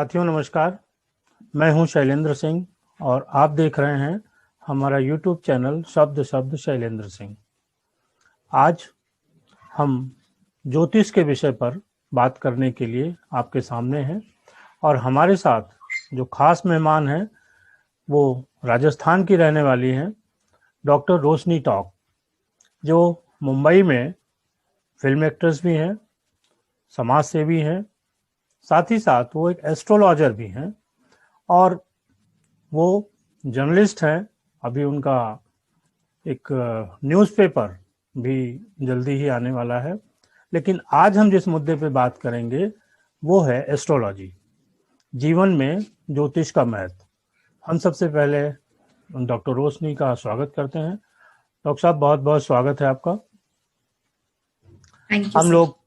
साथियों नमस्कार। मैं हूं शैलेंद्र सिंह और आप देख रहे हैं हमारा YouTube चैनल शब्द शब्द शैलेंद्र सिंह। आज हम ज्योतिष के विषय पर बात करने के लिए आपके सामने हैं और हमारे साथ जो खास मेहमान हैं वो राजस्थान की रहने वाली हैं, डॉक्टर रोशनी टॉक, जो मुंबई में फिल्म एक्ट्रेस भी हैं, समाज सेवी हैं, साथ ही साथ वो एक एस्ट्रोलॉजर भी हैं और वो जर्नलिस्ट हैं। अभी उनका एक न्यूज़पेपर भी जल्दी ही आने वाला है। लेकिन आज हम जिस मुद्दे पे बात करेंगे वो है एस्ट्रोलॉजी, जीवन में ज्योतिष का महत्व। हम सबसे पहले डॉक्टर रोशनी का स्वागत करते हैं। डॉक्टर साहब, बहुत बहुत स्वागत है आपका। हम लोग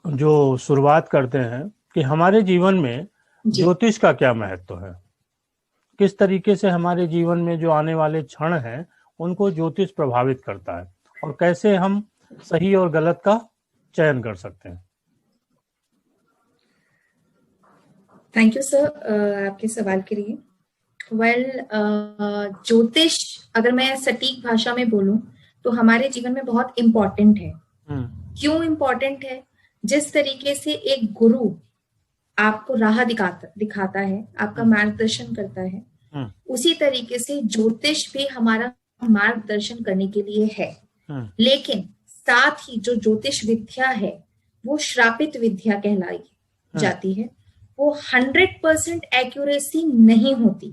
जो शुरुआत करते हैं कि हमारे जीवन में ज्योतिष का क्या महत्व है, किस तरीके से हमारे जीवन में जो आने वाले क्षण हैं उनको ज्योतिष प्रभावित करता है और कैसे हम सही और गलत का चयन कर सकते हैं। थैंक यू सर आपके सवाल के लिए। ज्योतिष अगर मैं सटीक भाषा में बोलूं तो हमारे जीवन में बहुत इम्पोर्टेंट है। क्यों इम्पोर्टेंट है? जिस तरीके से एक गुरु आपको राह दिखाता है, आपका मार्गदर्शन करता है, उसी तरीके से ज्योतिष भी हमारा मार्गदर्शन करने के लिए है। लेकिन साथ ही जो ज्योतिष विद्या है वो श्रापित विद्या कहलाई जाती है। वो 100% एक्यूरेसी नहीं होती।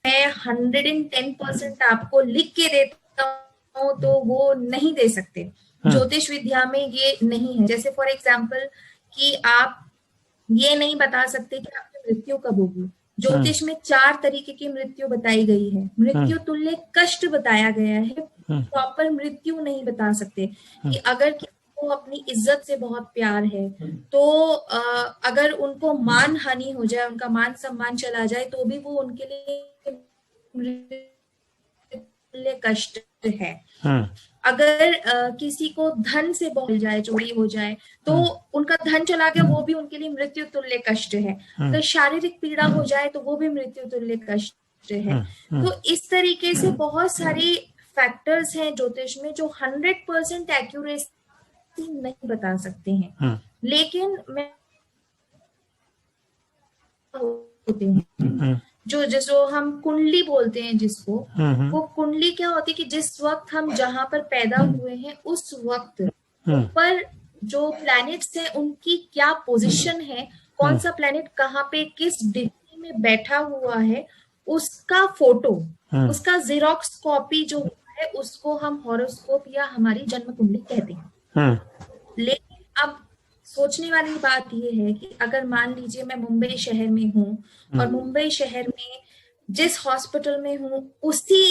मैं 110% आपको लिख के देता हूँ तो वो नहीं दे सकते। ज्योतिष विद्या में ये नहीं है। जैसे फॉर एग्जाम्पल कि आप ये नहीं बता सकते कि आपकी मृत्यु कब होगी। ज्योतिष में 4 तरीके की मृत्यु बताई गई है। मृत्यु तुल्य कष्ट बताया गया है, प्रॉपर मृत्यु नहीं बता सकते। कि अगर किसी को अपनी इज्जत से बहुत प्यार है तो अगर उनको मान हानि हो जाए, उनका मान सम्मान चला जाए तो भी वो उनके लिए तुल्य कष्ट है। अगर किसी को धन से बहुत जाए, चोरी हो जाए तो उनका धन चला गया, वो भी उनके लिए मृत्यु तुल्य कष्ट है। अगर शारीरिक पीड़ा हो जाए तो वो भी मृत्यु तुल्य कष्ट है। तो इस तरीके से बहुत सारी फैक्टर्स हैं ज्योतिष में जो 100% एक्यूरेसी नहीं बता सकते हैं। लेकिन मैं होते हैं जो हम कुंडली बोलते हैं जिसको, वो कुंडली क्या होती है कि जिस वक्त हम जहां पर पैदा हुए हैं उस वक्त पर जो प्लैनेट्स हैं उनकी क्या पोजीशन है, कौन सा प्लैनेट कहाँ पे किस डिग्री में बैठा हुआ है, उसका फोटो, उसका जेरोक्स कॉपी जो है उसको हम हॉरोस्कोप या हमारी जन्म कुंडली कहते हैं। लेकिन अब सोचने वाली बात यह है कि अगर मान लीजिए मैं मुंबई शहर में हूँ और मुंबई शहर में जिस हॉस्पिटल में हूँ उसी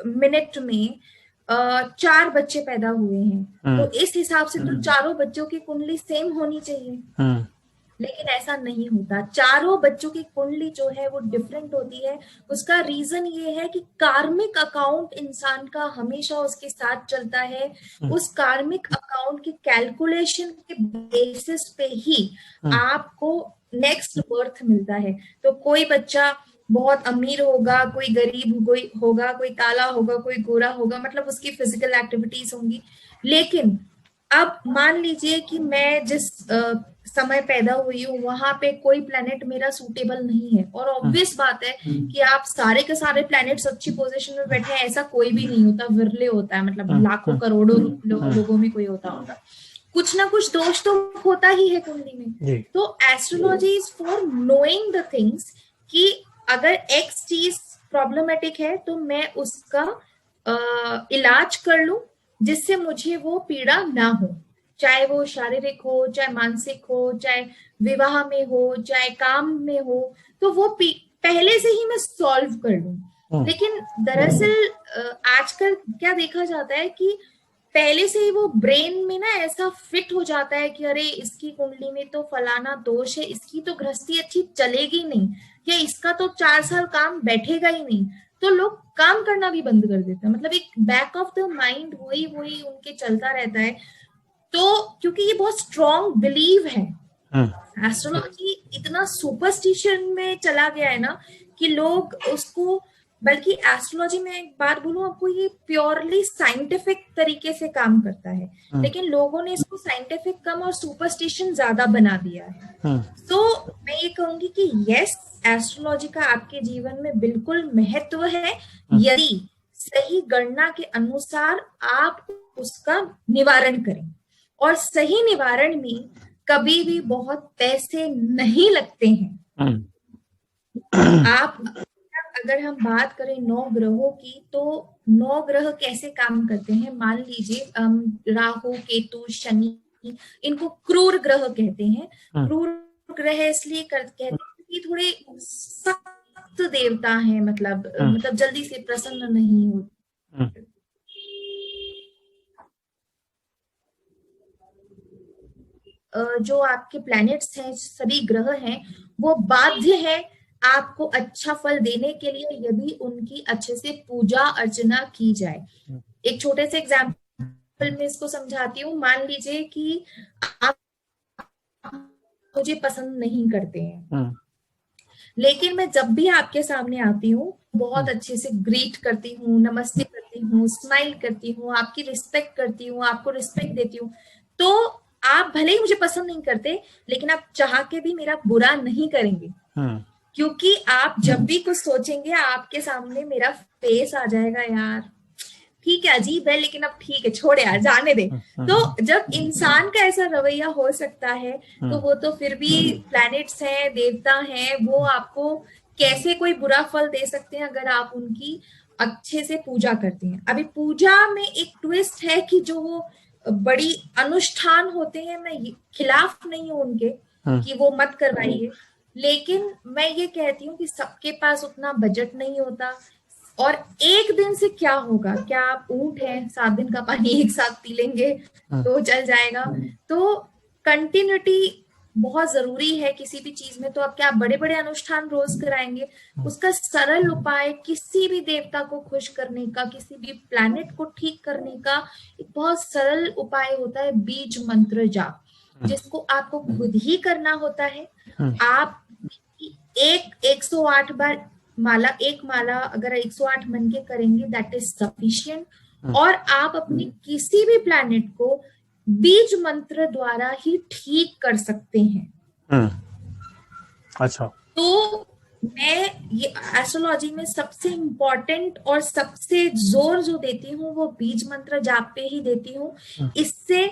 मिनट में 4 बच्चे पैदा हुए हैं, तो इस हिसाब से तो चारों बच्चों की कुंडली सेम होनी चाहिए। लेकिन ऐसा नहीं होता। चारों बच्चों की कुंडली जो है वो डिफरेंट होती है। उसका रीजन ये है कि कार्मिक अकाउंट इंसान का हमेशा उसके साथ चलता है। उस कार्मिक अकाउंट की कैलकुलेशन के बेसिस पे ही आपको नेक्स्ट बर्थ मिलता है। तो कोई बच्चा बहुत अमीर होगा, कोई गरीब होगा, कोई काला होगा, कोई गोरा होगा, मतलब उसकी फिजिकल एक्टिविटीज होंगी। लेकिन अब मान लीजिए कि मैं जिस समय पैदा हुई हूँ वहां पे कोई प्लेनेट मेरा सूटेबल नहीं है, और ऑब्वियस बात है कि आप सारे के सारे प्लैनेट्स अच्छी पोजीशन में बैठे हैं ऐसा कोई भी नहीं होता, विरले होता है। मतलब लाखों करोड़ों लोगों में कोई होता होगा, कुछ ना कुछ दोष तो होता ही है कुंडली में। तो astrology is for knowing the things कि अगर एक्स चीज प्रॉब्लमेटिक है तो मैं उसका इलाज कर लूं जिससे मुझे वो पीड़ा ना हो, चाहे वो शारीरिक हो, चाहे मानसिक हो, चाहे विवाह में हो, चाहे काम में हो, तो वो पहले से ही मैं सॉल्व कर लूं। लेकिन दरअसल आजकल क्या देखा जाता है कि पहले से ही वो ब्रेन में ना ऐसा फिट हो जाता है कि अरे इसकी कुंडली में तो फलाना दोष है, इसकी तो गृहस्थी अच्छी चलेगी नहीं, या इसका तो 4 साल काम बैठेगा ही नहीं, तो लोग काम करना भी बंद कर देते हैं। मतलब एक बैक ऑफ द माइंड वही उनके चलता रहता है। तो क्योंकि ये बहुत स्ट्रॉन्ग बिलीव है एस्ट्रोलॉजी इतना सुपरस्टिशन में चला गया है ना कि लोग उसको, बल्कि एस्ट्रोलॉजी में एक बात बोलूं आपको, ये प्योरली साइंटिफिक तरीके से काम करता है, लेकिन लोगों ने इसको साइंटिफिक कम और सुपरस्टिशन ज्यादा बना दिया है। तो मैं ये कहूंगी कि यस, एस्ट्रोलॉजी का आपके जीवन में बिल्कुल महत्व है, यदि सही गणना के अनुसार आप उसका निवारण करें। और सही निवारण में कभी भी बहुत पैसे नहीं लगते हैं। आप अगर हम बात करें 9 ग्रहों की, तो 9 ग्रह कैसे काम करते हैं, मान लीजिए राहु, केतु, शनि, इनको क्रूर ग्रह कहते हैं। क्रूर ग्रह इसलिए कहते हैं कि थोड़े सख्त देवता हैं, मतलब जल्दी से प्रसन्न नहीं होते। जो आपके प्लैनेट्स हैं, सभी ग्रह हैं, वो बाध्य है आपको अच्छा फल देने के लिए, यदि उनकी अच्छे से पूजा अर्चना की जाए। एक छोटे से एग्जाम्पल में इसको समझाती हूँ। मान लीजिए कि आप मुझे पसंद नहीं करते हैं, लेकिन मैं जब भी आपके सामने आती हूँ बहुत अच्छे से ग्रीट करती हूँ, नमस्ते करती हूँ, स्माइल करती हूँ, आपकी रिस्पेक्ट करती हूँ, आपको रिस्पेक्ट देती हूँ। तो आप भले ही मुझे पसंद नहीं करते, लेकिन आप चाह के भी मेरा बुरा नहीं करेंगे, क्योंकि आप जब भी कुछ सोचेंगे आपके सामने मेरा फेस आ जाएगा, यार ठीक है अजीब है लेकिन अब ठीक है, छोड़ यार, जाने दे। तो जब इंसान का ऐसा रवैया हो सकता है, तो वो तो फिर भी प्लैनेट्स हैं, देवता हैं, वो आपको कैसे कोई बुरा फल दे सकते हैं अगर आप उनकी अच्छे से पूजा करते हैं। अभी पूजा में एक ट्विस्ट है कि जो वो बड़ी अनुष्ठान होते हैं, मैं खिलाफ नहीं हूं उनके कि वो मत करवाइए, लेकिन मैं ये कहती हूँ कि सबके पास उतना बजट नहीं होता। और एक दिन से क्या होगा, क्या आप ऊंट हैं, 7 दिन का पानी एक साथ पी लेंगे तो चल जाएगा। तो कंटिन्यूटी बहुत जरूरी है किसी भी चीज में। तो अब क्या बड़े बड़े अनुष्ठान रोज कराएंगे, उसका सरल उपाय किसी भी देवता को खुश करने का, किसी भी प्लैनेट को ठीक करने का एक बहुत सरल उपाय होता है बीज मंत्र जाप, जिसको आपको खुद ही करना होता है। आप 108 बार एक माला अगर 108 मन के करेंगे, दैट इज सफिशिएंट। और आप अपने किसी भी प्लैनेट को बीज मंत्र द्वारा ही ठीक कर सकते हैं। अच्छा, तो मैं ये एस्ट्रोलॉजी में सबसे इम्पोर्टेंट और सबसे जोर जो देती हूँ वो बीज मंत्र जाप पे ही देती हूँ। इससे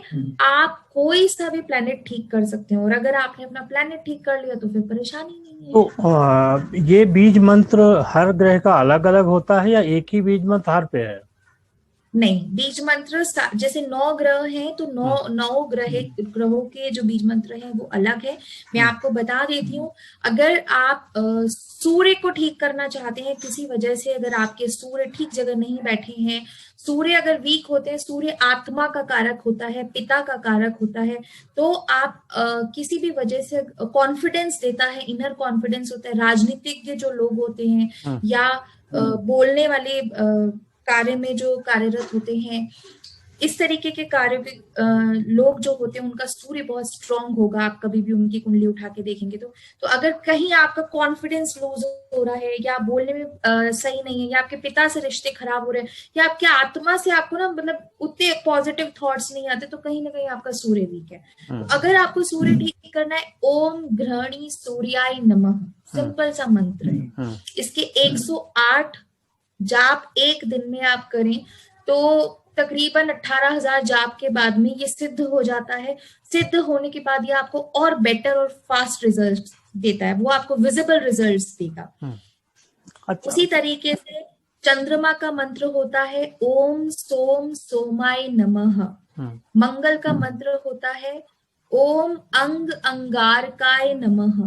आप कोई सा भी प्लैनेट ठीक कर सकते हैं, और अगर आपने अपना प्लैनेट ठीक कर लिया तो फिर परेशानी नहीं है। तो ये बीज मंत्र हर ग्रह का अलग अलग होता है या एक ही बीज मंत्र हर पे है? नहीं, बीज मंत्र जैसे 9 ग्रह हैं तो 9 ग्रहों के जो बीज मंत्र हैं वो अलग है। मैं आपको बता देती हूँ। अगर आप सूर्य को ठीक करना चाहते हैं किसी वजह से, अगर आपके सूर्य ठीक जगह नहीं बैठे हैं, सूर्य अगर वीक होते हैं, सूर्य आत्मा का कारक होता है, पिता का कारक होता है, तो आप किसी भी वजह से कॉन्फिडेंस देता है, इनर कॉन्फिडेंस होता है, राजनीतिज्ञ जो लोग होते हैं या बोलने वाले कार्य में जो कार्यरत होते हैं, इस तरीके के कार्य लोग जो होते हैं, उनका सूर्य बहुत स्ट्रांग होगा। आप कभी भी उनकी कुंडली उठा के देखेंगे तो अगर कहीं आपका कॉन्फिडेंस लूज हो रहा है, या बोलने में सही नहीं है, या आपके पिता से रिश्ते खराब हो रहे हैं, या आपके आत्मा से आपको ना मतलब उतने पॉजिटिव थॉट्स नहीं आते, तो कहीं ना कहीं आपका सूर्य वीक है। तो अगर आपको सूर्य ठीक करना है, ओम घृणी सूर्याय नमः, सिंपल सा मंत्र है। इसके 108 जाप एक दिन में आप करें तो तकरीबन 18,000 जाप के बाद में ये सिद्ध हो जाता है। सिद्ध होने के बाद ये आपको और बेटर और फास्ट रिजल्ट देता है, वो आपको विजिबल रिजल्ट्स देगा। अच्छा। उसी तरीके से चंद्रमा का मंत्र होता है ओम सोम सोमाय नमः। मंगल का मंत्र होता है ओम अंग अंगारकाय नमः।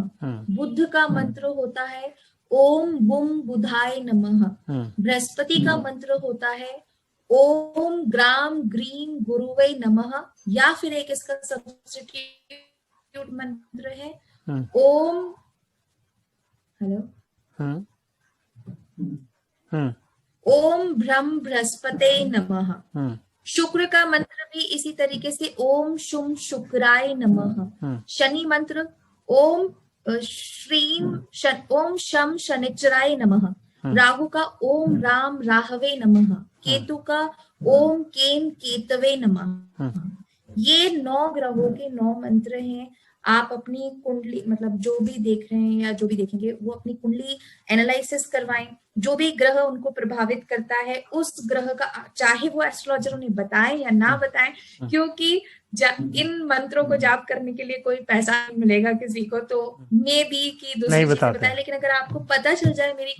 बुध का मंत्र होता है ओम बुम बुधाय नमः। बृहस्पति का मंत्र होता है ओम ग्राम ग्रीम गुरुवे नमः, या फिर एक इसका सब्स्टिट्यूट मंत्र है ओम ओम ब्रह्म बृहस्पते नमः। शुक्र का मंत्र भी इसी तरीके से ओम शुम शुक्राय नमः। शनि मंत्र ओम ओम शम शनिचराय नमः। राहु का ओम राम राहवे नमः। केतु का ओम केम केतवे नमः। ये 9 ग्रहों के 9 मंत्र हैं। आप अपनी कुंडली मतलब जो भी देख रहे हैं या जो भी देखेंगे वो अपनी कुंडली एनालिसिस करवाएं। जो भी ग्रह उनको प्रभावित करता है उस ग्रह का, चाहे वो एस्ट्रोलॉजर उन्हें बताएं या ना बताएं, क्योंकि इन मंत्रों को जाप करने के लिए कोई पैसा नहीं मिलेगा किसी को, तो मे बी की दूसरी चीजें बताएं। लेकिन अगर आपको पता चल जाए मेरी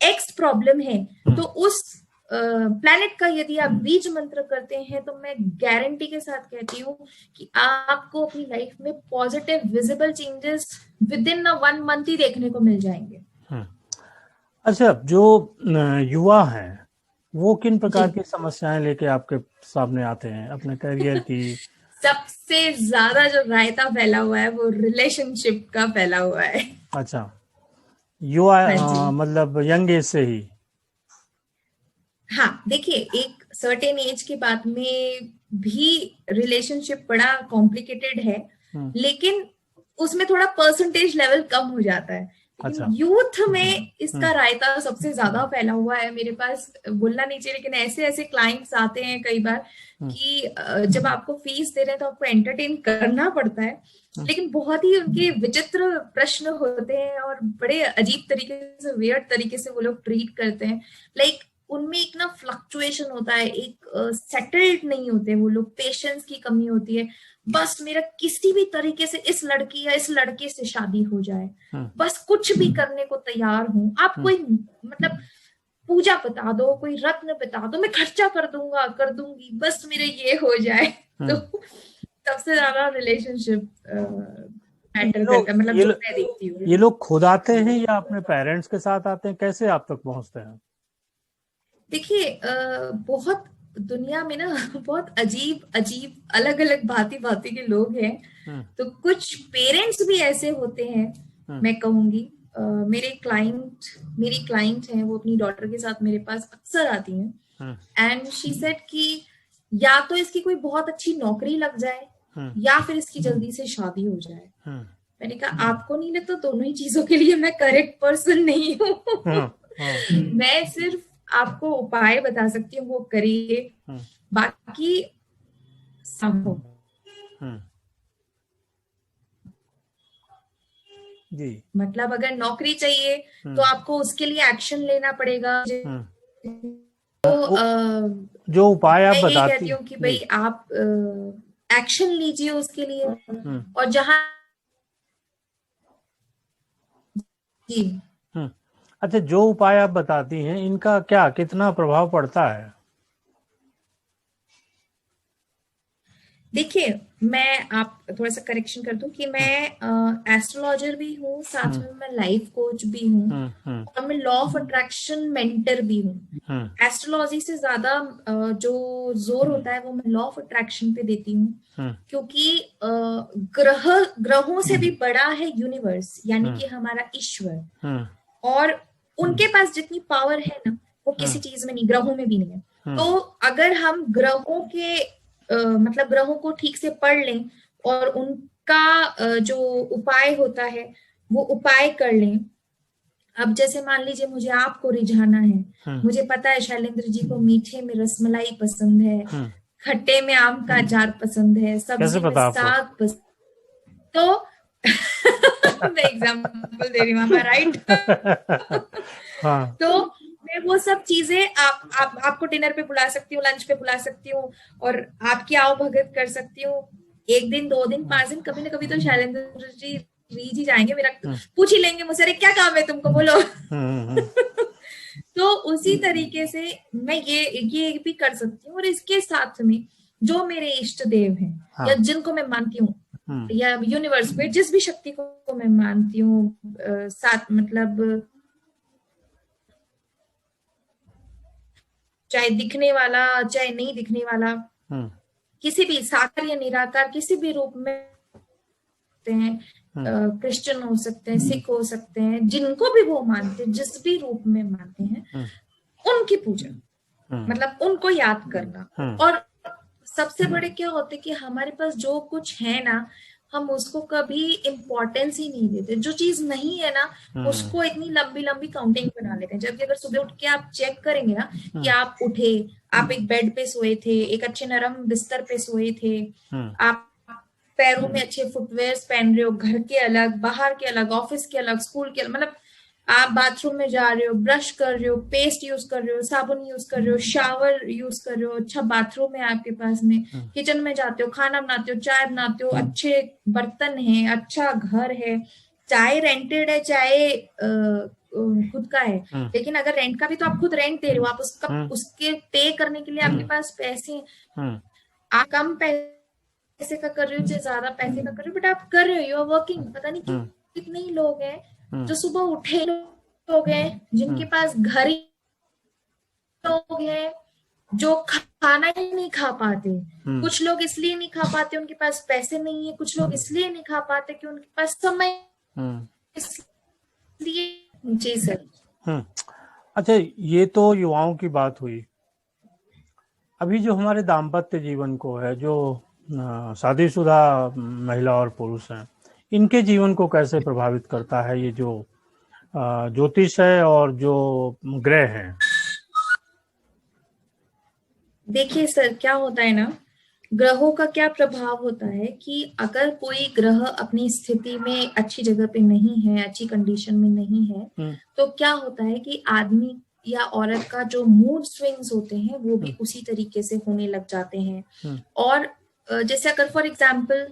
एक्स प्रॉब्लम है तो उस प्लैनेट का यदि आप बीज मंत्र करते हैं तो मैं गारंटी के साथ कहती हूँ कि आपको अपनी लाइफ में positive visible changes within 1 month ही देखने को मिल जाएंगे। अच्छा, जो युवा हैं वो किन प्रकार की समस्याएं लेके आपके सामने आते हैं अपने करियर की? सबसे ज्यादा जो रायता फैला हुआ है वो रिलेशनशिप का फैला हुआ है। अच्छा, युवा मतलब यंग एज से ही? हाँ, देखिए एक सर्टेन एज के बाद में भी रिलेशनशिप बड़ा कॉम्प्लिकेटेड है, लेकिन उसमें थोड़ा परसेंटेज लेवल कम हो जाता है। अच्छा। यूथ में इसका रायता सबसे ज्यादा फैला हुआ है। मेरे पास बोलना नहीं चाहिए लेकिन ऐसे ऐसे क्लाइंट्स आते हैं कई बार कि जब आपको फीस दे रहे हैं तो आपको एंटरटेन करना पड़ता है, लेकिन बहुत ही उनके विचित्र प्रश्न होते हैं और बड़े अजीब तरीके से, वियर्ड तरीके से वो लोग ट्रीट करते हैं। लाइक उनमें एक ना फ्लक्चुएशन होता है, एक सेटल्ड नहीं होते वो लोग, पेशेंस की कमी होती है। बस मेरा किसी भी तरीके से इस लड़की या इस लड़के से शादी हो जाए, बस कुछ भी करने को तैयार हूं। आप कोई मतलब पूजा बता दो, कोई रत्न बता दो, मैं खर्चा कर दूंगा, कर दूंगी, बस मेरे ये हो जाए। तो सबसे ज्यादा रिलेशनशिप मैटर करता है, मतलब जो मैं देखती हूँ। ये लोग खुद आते हैं या अपने पेरेंट्स के साथ आते हैं? कैसे आप तक पहुंचते हैं? देखिए बहुत दुनिया में ना बहुत अजीब अजीब अलग अलग भांति भांति के लोग हैं। तो कुछ पेरेंट्स भी ऐसे होते हैं, मैं कहूंगी। मेरी क्लाइंट है, वो अपनी डॉटर के साथ मेरे पास अक्सर आती हैं एंड शी सेड कि या तो इसकी कोई बहुत अच्छी नौकरी लग जाए या फिर इसकी जल्दी से शादी हो जाए। मैंने कहा आपको नहीं लगता दोनों ही चीजों के लिए मैं करेक्ट पर्सन नहीं हूँ। मैं सिर्फ आपको उपाय बता सकती हूँ, वो करिए, बाकी संभव। जी, मतलब अगर नौकरी चाहिए तो आपको उसके लिए एक्शन लेना पड़ेगा। तो जो उपाय आप बताती, मैं कहती हूँ कि भाई आप एक्शन लीजिए उसके लिए। और जहां जी अच्छा, जो उपाय आप बताती हैं इनका क्या कितना प्रभाव पड़ता है? देखिए मैं आप थोड़ा सा करेक्शन कर दूं कि मैं एस्ट्रोलॉजर भी हूँ, साथ में मैं लाइफ कोच भी हूँ और मैं लॉ ऑफ अट्रैक्शन मेंटर भी हूँ। एस्ट्रोलॉजी से ज्यादा जो जोर होता है वो मैं लॉ ऑफ अट्रैक्शन पे देती हूँ, क्योंकि ग्रहों से भी बड़ा है यूनिवर्स, यानी कि हमारा ईश्वर, और उनके पास जितनी पावर है ना वो किसी चीज में नहीं, ग्रहों में भी नहीं है। तो अगर हम ग्रहों के मतलब ग्रहों को ठीक से पढ़ लें और उनका जो उपाय होता है वो उपाय कर लें। अब जैसे मान लीजिए मुझे आपको रिझाना है, मुझे पता है शैलेंद्र जी को मीठे में रसमलाई पसंद है, खट्टे में आम का अचार पसंद है, सब्जी में साग पसंद, तो मैं एग्जाम्पल दे रही हूँ, राइट? तो मैं वो सब चीजें आपको डिनर पे बुला सकती हूँ, लंच पे बुला सकती हूँ और आपकी आओ भगत कर सकती हूँ। 1 दिन 2 दिन 5 दिन कभी ना कभी तो शैलेंद्र जी रीझ ही जाएंगे, मेरा पूछ ही लेंगे मुझसे, अरे क्या काम है तुमको, बोलो। तो उसी तरीके से मैं ये भी कर सकती हूँ। और इसके साथ में जो मेरे इष्ट देव हैं या जिनको मैं मानती हूँ या यूनिवर्स में जिस भी शक्ति को मैं मानती हूँ, साथ मतलब चाहे दिखने वाला चाहे नहीं दिखने वाला, किसी भी साकार या निराकार किसी भी रूप में हैं, क्रिश्चियन हो सकते हैं, सिख हो सकते हैं, जिनको भी वो मानते हैं, जिस भी रूप में मानते हैं, उनकी पूजा मतलब उनको याद करना। और सबसे बड़े क्या होते कि हमारे पास जो कुछ है ना, हम उसको कभी इम्पोर्टेंस ही नहीं देते। जो चीज नहीं है ना, उसको इतनी लंबी लंबी काउंटिंग बना लेते हैं। जबकि अगर सुबह उठ के आप चेक करेंगे ना कि आप उठे, आप एक बेड पे सोए थे, एक अच्छे नरम बिस्तर पे सोए थे, आप पैरों में अच्छे फुटवेयर पहन रहे हो, घर के अलग, बाहर के अलग, ऑफिस के अलग, स्कूल के अलग, मतलब आप बाथरूम में जा रहे हो, ब्रश कर रहे हो, पेस्ट यूज कर रहे हो, साबुन यूज कर रहे हो, शावर यूज कर रहे हो, अच्छा बाथरूम है आपके पास में, किचन में जाते हो, खाना बनाते हो, चाय बनाते हो, अच्छे बर्तन है, अच्छा घर है, चाहे रेंटेड है चाहे खुद का है, लेकिन अगर रेंट का भी तो आप खुद रेंट दे रहे हो, आप उसके पे करने के लिए आपके पास पैसे, आप कम पैसे का कर रहे हो चाहे ज्यादा पैसे का कर रहे हो, बट आप कर रहे हो, यू आर वर्किंग। पता नहीं कितने ही लोग हैं जो सुबह उठे लोग हैं, जिनके पास घर ही लोग हैं, जो खाना ही नहीं खा पाते। कुछ लोग इसलिए नहीं खा पाते उनके पास पैसे नहीं है, कुछ लोग इसलिए नहीं खा पाते कि उनके पास समय इसलिए। जी सर। अच्छा, ये तो युवाओं की बात हुई। अभी जो हमारे दाम्पत्य जीवन को है, जो शादीशुदा महिला और पुरुष हैं, इनके जीवन को कैसे प्रभावित करता है ये जो ज्योतिष है और जो ग्रह हैं? देखिए सर, क्या होता है ना, ग्रहों का क्या प्रभाव होता है कि अगर कोई ग्रह अपनी स्थिति में अच्छी जगह पे नहीं है, अच्छी कंडीशन में नहीं है, तो क्या होता है कि आदमी या औरत का जो मूड स्विंग्स होते हैं वो भी उसी तरीके से होने लग जाते हैं। और जैसे अगर फॉर एग्जाम्पल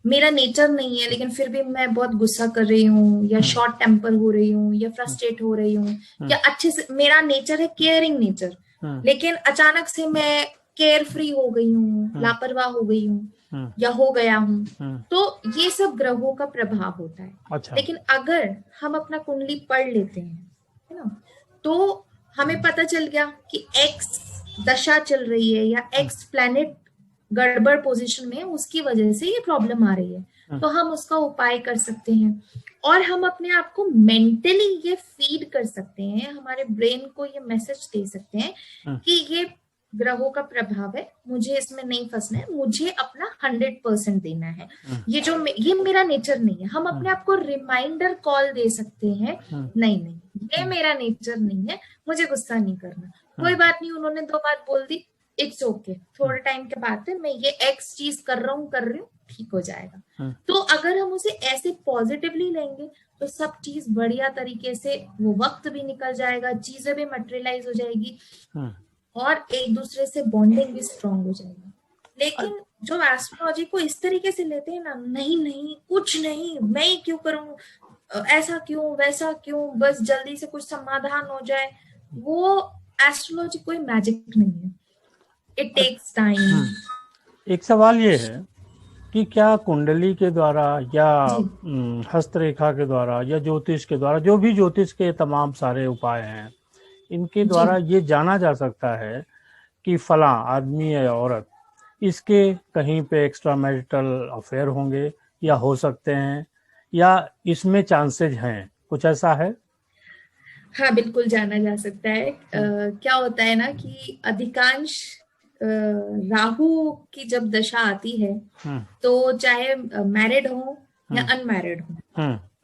मेरा नेचर नहीं है, लेकिन फिर भी मैं बहुत गुस्सा कर रही हूँ, या शॉर्ट टेम्पर हो रही हूँ, या फ्रस्ट्रेट हो रही हूँ, या अच्छे से मेरा नेचर है केयरिंग नेचर, लेकिन अचानक से मैं केयर फ्री हो गई हूँ, लापरवाह हो गई हूँ, या हो गया हूँ, तो ये सब ग्रहों का प्रभाव होता है। अच्छा। लेकिन अगर हम अपना कुंडली पढ़ लेते हैं, है ना, तो हमें पता चल गया कि एक्स दशा चल रही है या एक्स प्लैनेट गड़बड़ पोजीशन में, उसकी वजह से ये प्रॉब्लम आ रही है, तो हम उसका उपाय कर सकते हैं। और हम अपने आप को मेंटली ये फीड कर सकते हैं, हमारे ब्रेन को ये मैसेज दे सकते हैं कि ये ग्रहों का प्रभाव है, मुझे इसमें नहीं फंसना है, मुझे अपना 100% देना है, ये मेरा नेचर नहीं है। हम अपने आप को रिमाइंडर कॉल दे सकते हैं, नहीं नहीं ये मेरा नेचर नहीं है, मुझे गुस्सा नहीं करना, कोई बात नहीं, उन्होंने 2 बात बोल दी, इट्स ओके, थोड़े टाइम के बाद मैं ये एक्स चीज कर रहा हूँ, ठीक हो जाएगा। तो अगर हम उसे ऐसे पॉजिटिवली लेंगे तो सब चीज बढ़िया तरीके से, वो वक्त भी निकल जाएगा, चीजें भी मटेरियलाइज हो जाएगी, और एक दूसरे से बॉन्डिंग भी स्ट्रांग हो जाएगी। लेकिन जो एस्ट्रोलॉजी को इस तरीके से लेते हैं ना, नहीं नहीं कुछ नहीं, मैं ही क्यों करूं, ऐसा क्यों वैसा क्यों, बस जल्दी से कुछ समाधान हो जाए, वो एस्ट्रोलॉजी कोई मैजिक नहीं है, इट टेक्स टाइम। एक सवाल ये है कि क्या कुंडली के द्वारा या हस्तरेखा के द्वारा या ज्योतिष के द्वारा, जो भी ज्योतिष के तमाम सारे उपाय हैं, इनके द्वारा ये जाना जा सकता है कि फला आदमी या औरत इसके कहीं पे एक्स्ट्रा मैरिटल अफेयर होंगे या हो सकते हैं, या इसमें चांसेस हैं, कुछ ऐसा है? हाँ बिल्कुल जाना जा सकता है। क्या होता है ना कि अधिकांश राहु की जब दशा आती है, तो चाहे मैरिड हो या अनमैरिड हो,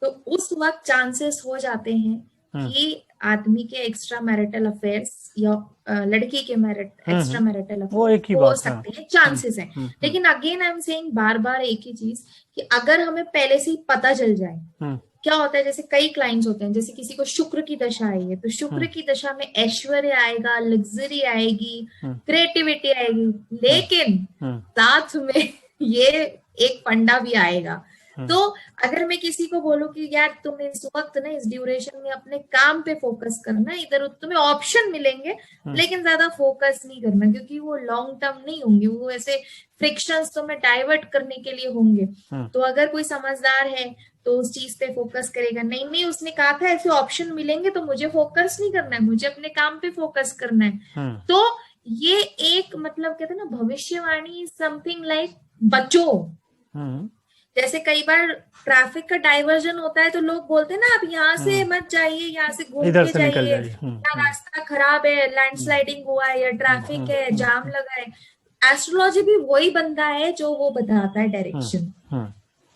तो उस वक्त चांसेस हो जाते हैं कि आदमी के एक्स्ट्रा मैरिटल अफेयर्स या लड़की के एक्स्ट्रा मैरिटल अफेयर्स हो सकते हैं, चांसेस हैं। लेकिन अगेन आई एम सेइंग, बार बार एक ही चीज, कि अगर हमें पहले से ही पता चल जाए, क्या होता है, जैसे कई क्लाइंट्स होते हैं, जैसे किसी को शुक्र की दशा आई है, तो शुक्र की दशा में ऐश्वर्य आएगा, लग्जरी आएगी, क्रिएटिविटी आएगी, लेकिन साथ में ये एक फंडा भी आएगा। तो अगर मैं किसी को बोलूं कि यार तुम इस वक्त ना, इस ड्यूरेशन में अपने काम पे फोकस करना, इधर तुम्हें ऑप्शन मिलेंगे लेकिन ज्यादा फोकस नहीं करना, क्योंकि वो लॉन्ग टर्म नहीं होंगे, वो ऐसे फ्रिक्शंस तुम्हें डाइवर्ट करने के लिए होंगे। तो अगर कोई समझदार है तो उस चीज पे फोकस करेगा, नहीं नहीं उसने कहा था ऐसे ऑप्शन मिलेंगे, तो मुझे फोकस नहीं करना है, मुझे अपने काम पे फोकस करना है। तो ये एक मतलब कहते हैं ना, भविष्यवाणी समथिंग लाइक बचो, जैसे कई बार ट्रैफिक का डाइवर्जन होता है तो लोग बोलते हैं ना, आप यहाँ से मत जाइए, यहाँ से घूम इधर के से निकल जाइए, जाइए। या रास्ता खराब है, लैंडस्लाइडिंग हुआ है, या ट्रैफिक है, जाम लगा है। एस्ट्रोलॉजी भी वही बंदा है जो वो बताता है डायरेक्शन।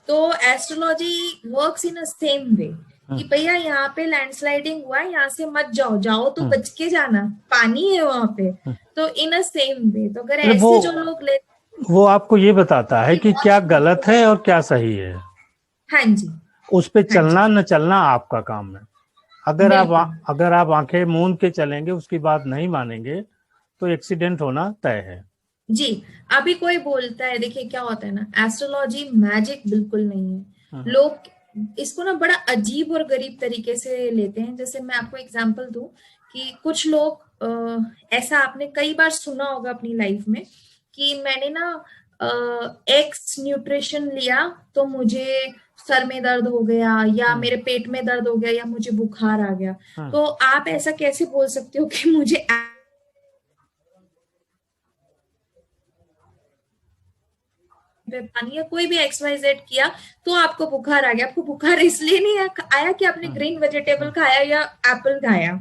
तो astrology works in a same way कि भैया यहाँ पे लैंडस्लाइडिंग हुआ है, यहाँ से मत जाओ, जाओ तो बच के जाना, पानी है वहां पे। तो इन अ सेम वे, तो अगर ऐसे जो लोग लेते, वो आपको ये बताता है कि क्या गलत है और क्या सही है। हाँ जी, उस पे चलना न चलना आपका काम है। अगर आप आंखें मूंद के चलेंगे, उसकी बात नहीं मानेंगे, तो एक्सीडेंट होना तय है। जी। अभी कोई बोलता है, देखिए क्या होता है ना, एस्ट्रोलॉजी मैजिक बिल्कुल नहीं है। लोग इसको ना बड़ा अजीब और गरीब तरीके से लेते हैं। जैसे मैं आपको एग्जांपल दूं कि कुछ लोग ऐसा आपने कई बार सुना होगा अपनी लाइफ में कि मैंने ना एक्स न्यूट्रिशन लिया तो मुझे सर में दर्द हो गया, या मेरे पेट में दर्द हो गया, या मुझे बुखार आ गया। तो आप ऐसा कैसे बोल सकते हो कि मुझे पानी या कोई भी XYZ किया तो आपको बुखार आ गया? आपको बुखार इसलिए नहीं आया कि आपने ग्रीन वेजिटेबल खाया या एप्पल खाया।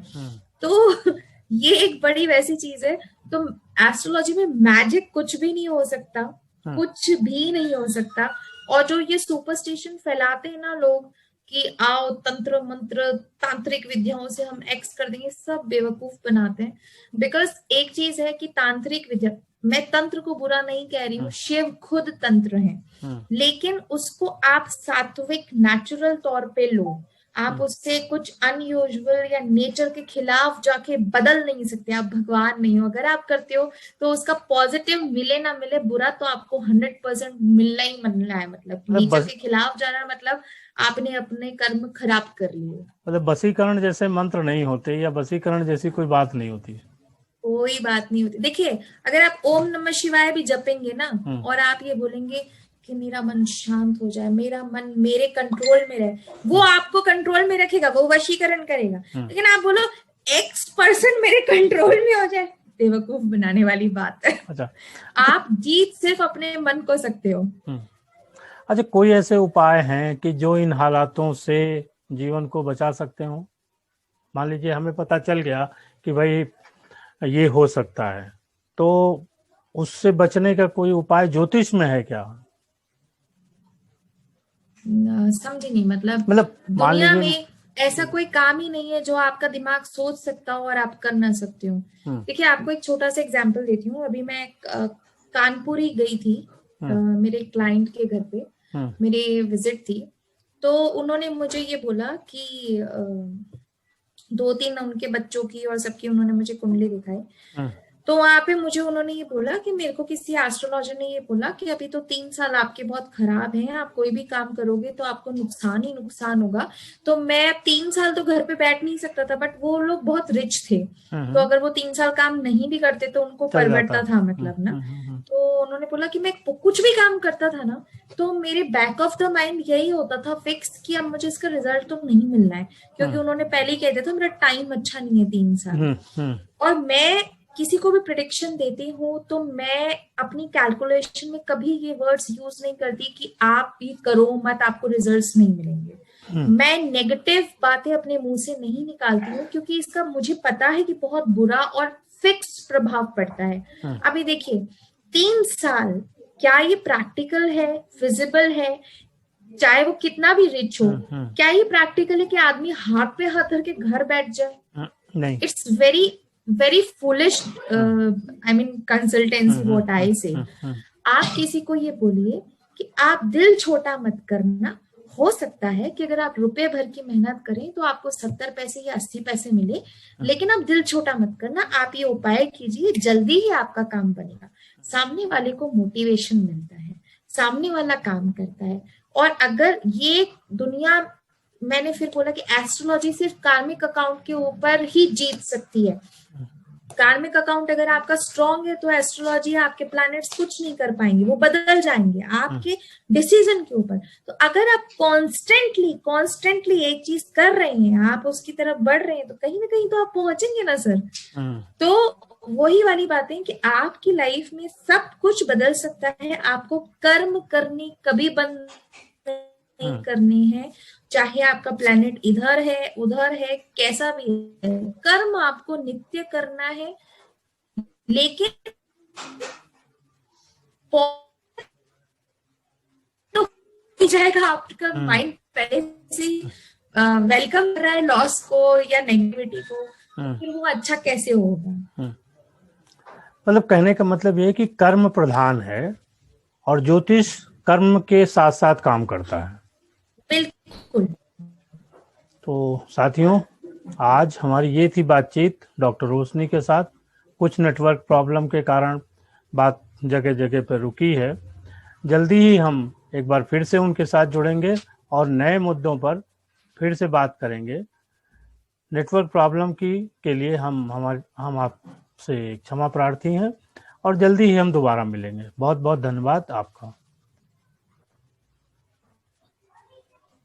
तो ये एक बड़ी वैसी चीज है। तो एस्ट्रोलॉजी में मैजिक कुछ भी नहीं हो सकता, कुछ भी नहीं हो सकता। और जो ये सुपरस्टिशन फैलाते हैं ना लोग कि आओ तंत्र मंत्र तांत्रिक विद्याओं से हम एक्स कर देंगे, सब बेवकूफ बनाते हैं। बिकॉज एक चीज है कि तांत्रिक विद्या, मैं तंत्र को बुरा नहीं कह रही हूँ, शिव खुद तंत्र है, लेकिन उसको आप सात्विक नेचुरल तौर पे लो। आप उससे कुछ अनयूजुअल या नेचर के खिलाफ जाके बदल नहीं सकते। आप भगवान नहीं हो। अगर आप करते हो तो उसका पॉजिटिव मिले ना मिले, बुरा तो आपको 100% मिलना ही मिलना है। मतलब नेचर के खिलाफ जाना मतलब आपने अपने कर्म खराब कर लिए। मतलब वशीकरण जैसे मंत्र नहीं होते, या वशीकरण जैसी कोई बात नहीं होती, कोई बात नहीं होती। देखिए अगर आप ओम नमः शिवाय भी जपेंगे ना, और आप ये बोलेंगे कि मेरा मन शांत हो जाए, मेरा मन मेरे कंट्रोल में रहे, वो आपको कंट्रोल में रखेगा, वो वशीकरण करेगा। लेकिन आप बोलो X% मेरे कंट्रोल में हो जाए, बेवकूफ बनाने वाली बात है। अच्छा, आप जीत सिर्फ अपने मन को सकते हो। अच्छा, कोई ऐसे उपाय हैं कि जो इन हालातों से जीवन को बचा सकते हो? मान लीजिए हमें पता चल गया कि भाई ये हो सकता है, तो उससे बचने का कोई उपाय ज्योतिष में है क्या? समझी नहीं। मतलब दुनिया में ऐसा कोई काम ही नहीं है जो आपका दिमाग सोच सकता हो और आप कर ना सकते हो। देखिए आपको एक छोटा सा एग्जांपल देती हूँ। अभी मैं कानपुर ही गई थी, मेरे क्लाइंट के घर पे मेरी विजिट थी। तो उन्होंने मुझे ये बोला कि 2-3 उनके बच्चों की और सबकी उन्होंने मुझे कुंडली दिखाई। तो वहां पे मुझे उन्होंने ये बोला कि मेरे को किसी एस्ट्रोलॉजर ने ये बोला कि अभी तो 3 साल आपके बहुत खराब हैं, आप कोई भी काम करोगे तो आपको नुकसान ही नुकसान होगा। तो मैं 3 साल तो घर पे बैठ नहीं सकता था, बट वो लोग बहुत रिच थे, तो अगर वो 3 साल काम नहीं भी करते तो उनको परवड़ता था, मतलब ना। तो उन्होंने बोला कि मैं कुछ भी काम करता था ना, तो मेरे बैक ऑफ द माइंड यही होता था फिक्स कि अब मुझे इसका रिजल्ट तो नहीं मिलना है, क्योंकि उन्होंने पहले ही कह दिया था मेरा टाइम अच्छा नहीं है 3 साल। और मैं किसी को भी प्रेडिक्शन देती हूँ तो मैं अपनी कैलकुलेशन में कभी ये वर्ड्स यूज नहीं करती कि आप भी करो मत, आपको रिजल्ट्स नहीं मिलेंगे। मैं नेगेटिव बातें अपने मुंह से नहीं निकालती हूँ, क्योंकि इसका मुझे पता है कि बहुत बुरा और फिक्स प्रभाव पड़ता है। अभी देखिए 3 साल, क्या ये प्रैक्टिकल है, फिजिबल है? चाहे वो कितना भी रिच हो, क्या ये प्रैक्टिकल है कि आदमी हाथ पे हाथ धर के घर बैठ जाए? नहीं। It's very foolish, I mean consultancy what I से। आप किसी को ये बोलिए कि आप दिल छोटा मत करना, हो सकता है कि अगर आप रुपए भर की मेहनत करें तो आपको 70 पैसे या 80 पैसे मिले, लेकिन आप दिल छोटा मत करना, आप ये उपाय कीजिए, जल्दी ही आपका काम बनेगा। सामने वाले को मोटिवेशन मिलता है, सामने वाला काम करता है। और अगर ये दुनिया, मैंने फिर बोला कि एस्ट्रोलॉजी सिर्फ कार्मिक अकाउंट के ऊपर ही जीत सकती है। कार्मिक अकाउंट अगर आपका स्ट्रांग है तो एस्ट्रोलॉजी, आपके प्लैनेट्स कुछ नहीं कर पाएंगे, वो बदल जाएंगे आपके डिसीजन के ऊपर। तो अगर आप कॉन्स्टेंटली एक चीज कर रहे हैं, आप उसकी तरफ बढ़ रहे हैं, तो कहीं ना कहीं तो आप पहुंचेंगे ना सर। तो वही वाली बातें कि आपकी लाइफ में सब कुछ बदल सकता है, आपको कर्म करने कभी बंद नहीं करनी है, चाहे आपका प्लेनेट इधर है उधर है कैसा भी है, कर्म आपको नित्य करना है। लेकिन तो जाएगा, आपका माइंड पहले से वेलकम कर रहा है लॉस को या नेगेटिविटी को, फिर वो अच्छा कैसे होगा। मतलब कहने का मतलब ये है कि कर्म प्रधान है और ज्योतिष कर्म के साथ साथ काम करता है। बिल्कुल। तो साथियों, आज हमारी ये थी बातचीत डॉक्टर रोशनी के साथ। कुछ नेटवर्क प्रॉब्लम के कारण बात जगह जगह पर रुकी है। जल्दी ही हम एक बार फिर से उनके साथ जुड़ेंगे और नए मुद्दों पर फिर से बात करेंगे। नेटवर्क प्रॉब्लम के लिए हम आपसे क्षमा प्रार्थी हैं और जल्दी ही हम दोबारा मिलेंगे। बहुत बहुत धन्यवाद आपका।